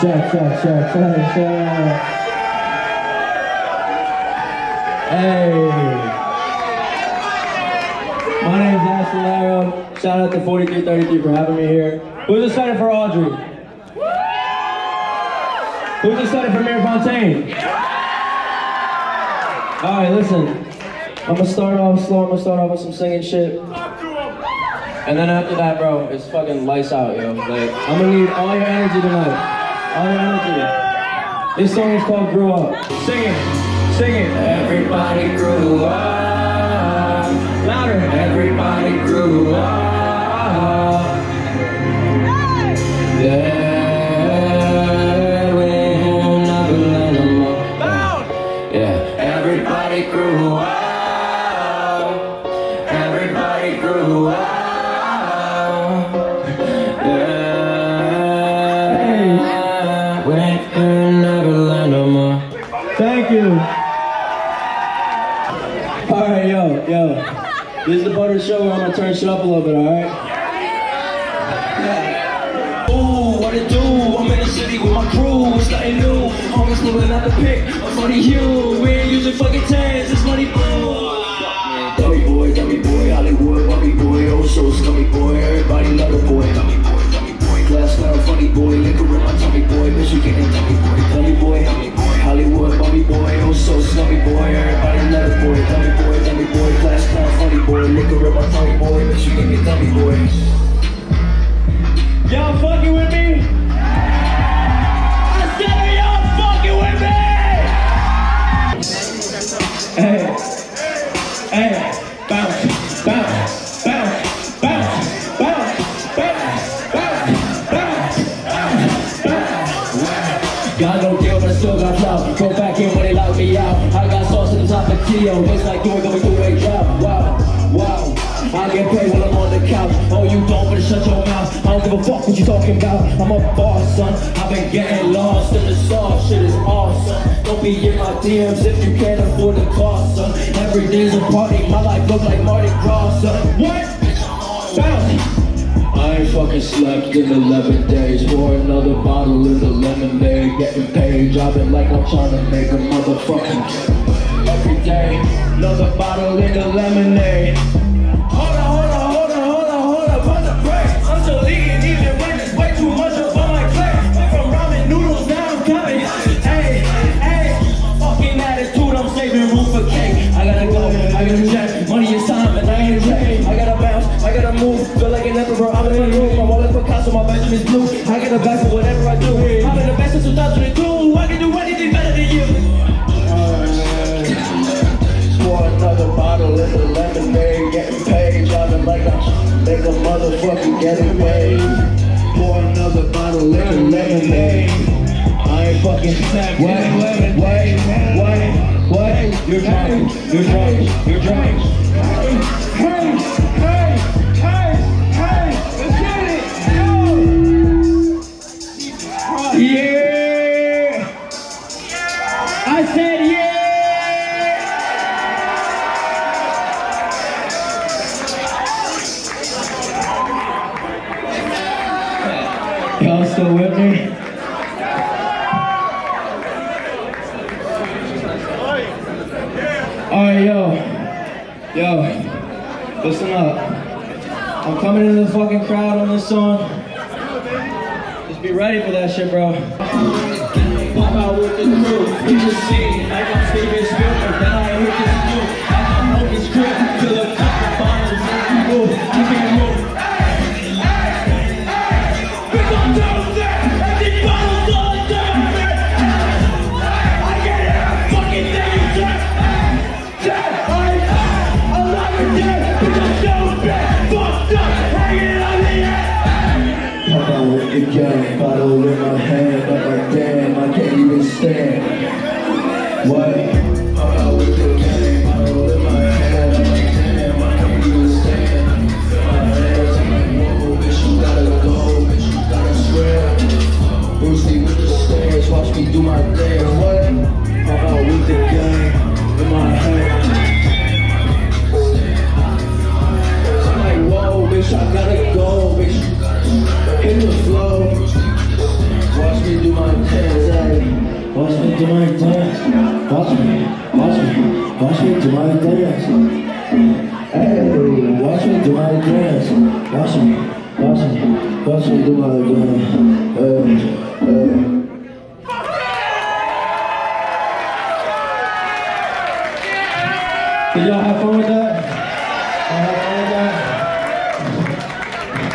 Check. Hey. My name's Ashtin Larold. Shout out to 4333 for having me here. Who's excited for Audrey? Who's excited for Mayor Fontaine? Alright, listen. I'm gonna start off slow. I'm gonna start off with some singing shit. And then after that, bro, it's fucking lights out, yo. Like, I'm gonna need all your energy tonight. All your energy. This song is called Grew Up. Sing it. Everybody grew up. Louder. Everybody grew up. Yeah. We'll never let them up. Yeah. Everybody grew up. Everybody grew up. Thank you. Alright, yo. This is the part of the show where I'm gonna turn shit up a little bit, alright? Yeah. Ooh, what it do? I'm in the city with my crew, it's nothing new. Homies living at the pick, a funny hue. We ain't using fucking tens, it's money blue. Dummy boy, Hollywood, bummy boy, oh so scummy boy. Everybody love the boy, dummy boy. Class clown, funny boy, liquor in my tummy boy. Bitch, you getting dummy boy. Hollywood, bummy boy, oh so scummy boy. Everybody love the boy, dummy boy, class clown, funny boy, liquor in my tummy boy. Bitch, you getting dummy boy. Y'all fucking with me? I said, are y'all fucking with me? Hey, bounce. Got no deal, but I still got clout. Go back in when they lock me out. I got sauce in the top of Tio. Looks like doing going through a job. Wow. I get paid when I'm on the couch. Oh, you don't, but shut your mouth. I don't give a fuck what you talking about. I'm a boss, son. I've been getting lost in the sauce. Shit is awesome. Don't be in my DMs if you can't afford the cost, son. Every day's a party. My life looks like Mardi Gras, son. What? Bounce. I ain't fucking slept in 11 days. Pour another bottle of the lemonade. Getting paid, dropping like I'm trying to make a motherfucking every day. Another bottle in the lemonade. Hold on, put the brakes. I'm still eating even when it's way too much up on my plate. Went from ramen noodles, now I'm coming. Hey, fucking attitude, I'm saving room for cake. I gotta go, I gotta check. Money is time and I ain't ready. I gotta bounce, I gotta move. Feel like an emperor, I'm in the room. My wallet Picasso, my Benjamin's blue. I got a back for whatever I do. I'm in the best since 2002. I can do anything better than you. Pour another bottle in the lemonade. Getting paid, driving like I make a motherfucker getting paid. Pour another bottle in the lemonade. I ain't fucking snapping. Wait. You're drunk. Yeah! I said yeah! Y'all still with me? Alright, yo, listen up. I'm coming into the fucking crowd on this song. Be ready for that shit, bro. Pop out with the crew, you can see like I'm Steven Spielberg, then I hit this new. I'm on this grip, till the couple bottles and move. You can't move. We gon' do that, and these bottles all down. I get it, fucking thing you just. I love it, yeah. We gon' do that, fucked up, hanging on the end. Pop out with the gang, bottle in my hand, I'm like damn, I can't even stand. What? Pop out with the gang, bottle in my hand, I'm like damn, I can't even stand. Feel my hands, I'm like whoa, bitch you gotta go, bitch you gotta swear. Brucey with the stairs, watch me do my thing. What? Pop out with the gang, in my hand. I'm like whoa, bitch I gotta go, bitch. In the flow, watch me do my Watch me do my dance. Hey, watch me do my dance. Watch me do my dance. Did y'all have fun with that?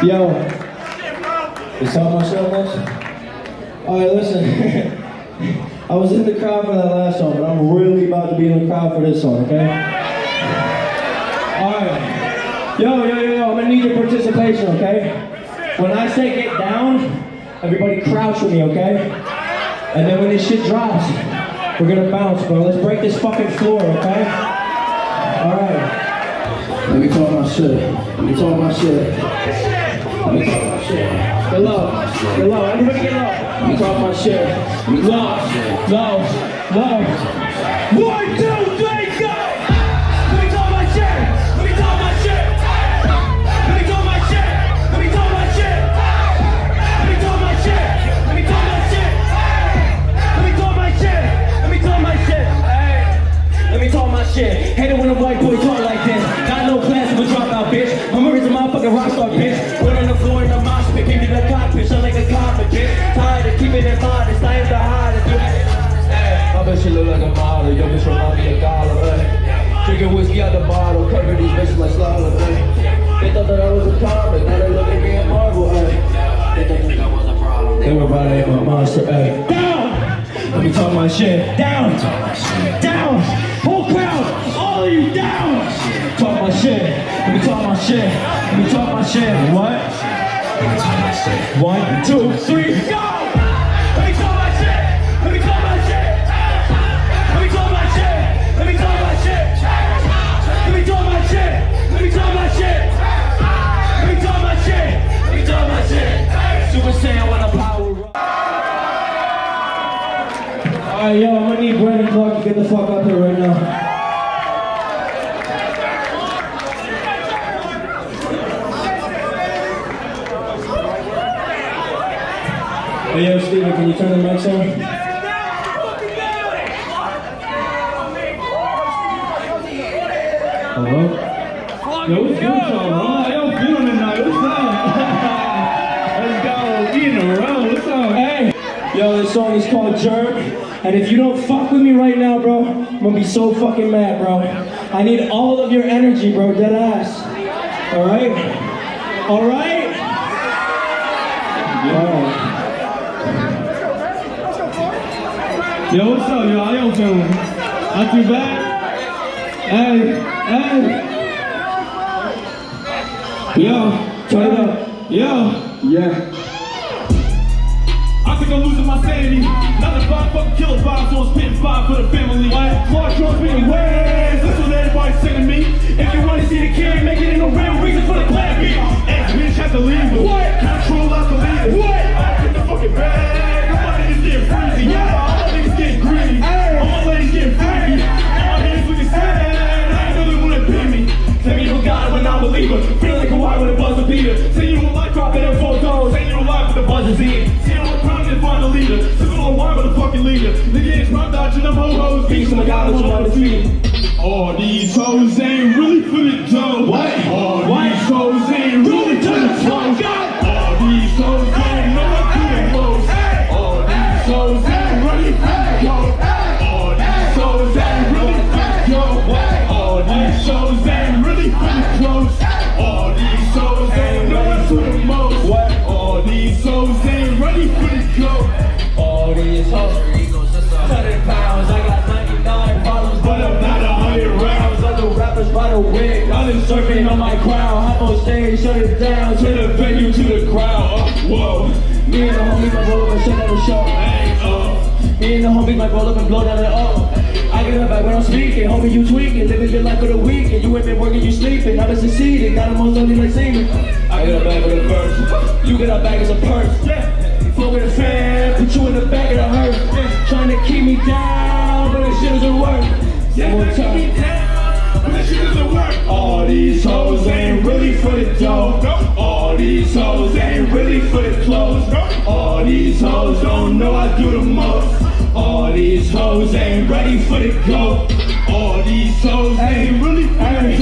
Yo, is that my show much? Alright, listen. I was in the crowd for that last song, but I'm really about to be in the crowd for this song, okay? Alright. Yo, I'm gonna need your participation, okay? When I say get down, everybody crouch with me, okay? And then when this shit drops, we're gonna bounce, bro. Let's break this fucking floor, okay? Alright. Let me talk my shit. Get low. Everybody get low. Let me talk my shit. Low. 1, 2, 3, go! Let me talk my shit. Let me talk my shit. Let me talk my shit. Let me talk my shit. Let me talk my shit. Let me talk my shit. Let me talk my shit. Let me talk my shit. Hey. Let me talk my shit. Hate it when a white boy talk like this. Got no class, I'm a dropout, bitch. My memory's a motherfucking rockstar, bitch. Put on the floor in the mosh pit, give me the cockpit, shut like a coffin, bitch. Tired of keeping it mind, it's time to hide it, bitch. I bet she look like a model, yo, bitch remind me of Dollar, Drinking whiskey out the bottle, cover these bitches like slaughter, They thought that I was a comic, now they look at me in Marvel, They think I was a problem. Everybody ain't my monster, Down! Let me talk my shit. Down! Down! Whole crowd! All of you down! Talk my shit. Let me talk my shit. Let me talk my shit. What? 1, 2, 3, go! Let me talk my shit. Let me talk my shit. Let me talk my shit. Let me talk my shit. Let me talk my shit. Let me talk my shit. Let me talk my shit. Let me talk my shit. Super Saiyan when I power up. Alright, yo, I'm gonna need Brandon Clark to get the fuck up here right now. Hey, yo, Steven, can you turn the mics on? Hello? Yo, what's good, y'all? How y'all feeling tonight? What's up? Let's go. We in a row. What's up? Hey! Yo, this song is called Jerk. And if you don't fuck with me right now, bro, I'm gonna be so fucking mad, bro. I need all of your energy, bro. Dead ass. Alright? Alright? Yo. Yo, what's up, y'all? How y'all feeling? Not too bad? Hey. Yo, turn it up. Yo. Yeah. I think I'm losing my sanity. Not a 5 fucking killer vibe, so I'm spitting 5 for the family. Clark Jones spitting ways. That's what everybody's saying to me. If you want to see the kid, make it in a real reason for the clap beat. Ex-bitch has to leave. What? Control out the leader. What? I get the fucking bag. My niggas getting freezy. Yeah. All my niggas getting greedy. All my ladies getting freaky. All my niggas looking sad. I ain't know they wanna beat me. Tell me you don't got it when I'm a believer. Feel like a wire with a buzzer beater. Say you don't like dropping in photos. Say you don't like with the buzzers in. Say you don't crime and find a leader. Sipping on wine with a fucking leader. Nigga ain't smart dodging them ho-hos. Beats on the guy that's on the feet. All these hoes ain't really for the dough. What? All these hoes ain't really for the flow. All these hoes ain't know what to the most. All these hoes ain't ready for the go. All these hoes ain't really for the go. All these hoes ain't really for the clothes. All these hoes ain't ready for the most. All these hoes ain't ready for the go. All these hoes 100 pounds. I got 99 bottles, but I'm not 100 rounds. Other rappers by the wig. I've been surfing on my crown. Hop on stage, shut it down, turn the venue to the crowd. Whoa. Me and the homies might roll up and shut down the show. Me and the homies might roll up and blow down the I get up back when I'm speaking, homie, you tweaking, living your life for the weekend. You ain't been working, you sleeping, now it's succeeding, got the most ugly like semen. I get up back with a verse, you get up back as a purse. Fuck with a fan, put you in the back of the hearse. Trying to keep me down, but this shit doesn't work. One more time, but this shit doesn't work. All these hoes ain't really for the dough. All these hoes ain't really for the clothes. All these hoes don't know I do the most. All these hoes ain't ready for the go. All these hoes ain't really funny. All these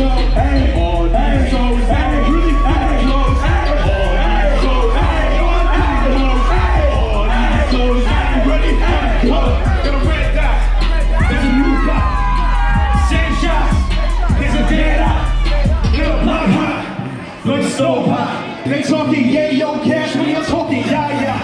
hoes ain't really funny. All these hoes ain't really funny. Got a red dot. There's a new block. Same shots. There's a dead eye. Little block hot. Like stove hot. They talking yo cash when you're talking yeah.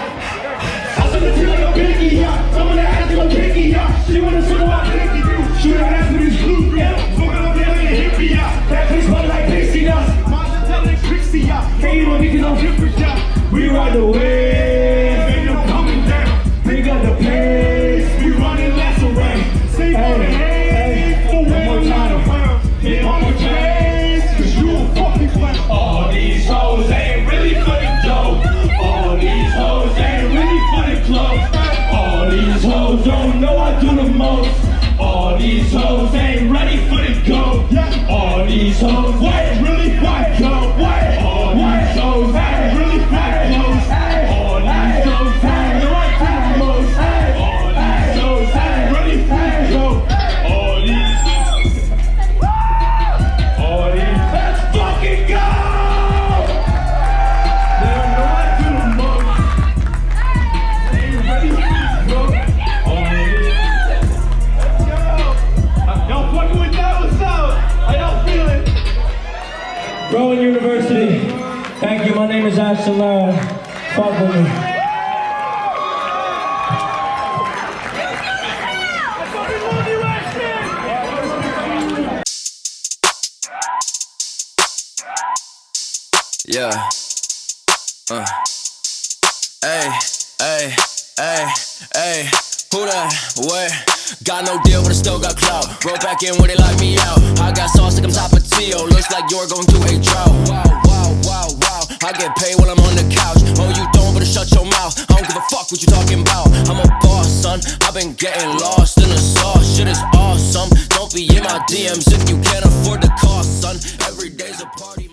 I said the tea like a pinky, yeah. Someone that ass like a pinky, yeah. She wanna see what I think you do. Shoot her ass with his blue, yeah. Smoking up there like a hippie, yeah. That place smell like pixie dust. Mine's a tell like Trixie, yeah. Hey, you don't need to know hippie, yeah. We ride the wave, ain't no coming down. Pick up the pace, we running less away. Save on the hay, for one more time. Hit on the chase, cause you a fucking clown. All these hoes ain't really for the dough. All these hoes ain't really for the clothes. All these hoes don't know I do the most. All these hoes ain't ready for the go. All these hoes ain't really white go. All these hoes ain't really white clothes. All these hoes ain't the right type of clothes. All these hoes ain't ready for the go. All these, let's fucking go. They don't know I do the most. They ain't ready for the go. All these, y'all fucking with that? What's up? How y'all feeling? Rowan University. Thank you. My name is Ashtin Larold. Fuck with me. Yeah. Hey, hey, hey, hey. Who that? Where? Got no deal, but I still got clout. Broke back in where they locked me out. I got sauce like I'm Tapatio. Looks like you're going through a drought. Wow. I get paid while I'm on the couch. Oh, you don't, better shut your mouth. I don't give a fuck what you talking about. I'm a boss, son. I've been getting lost in the sauce. Shit is awesome. Don't be in my DMs if you can't afford the cost, son. Every day's a party.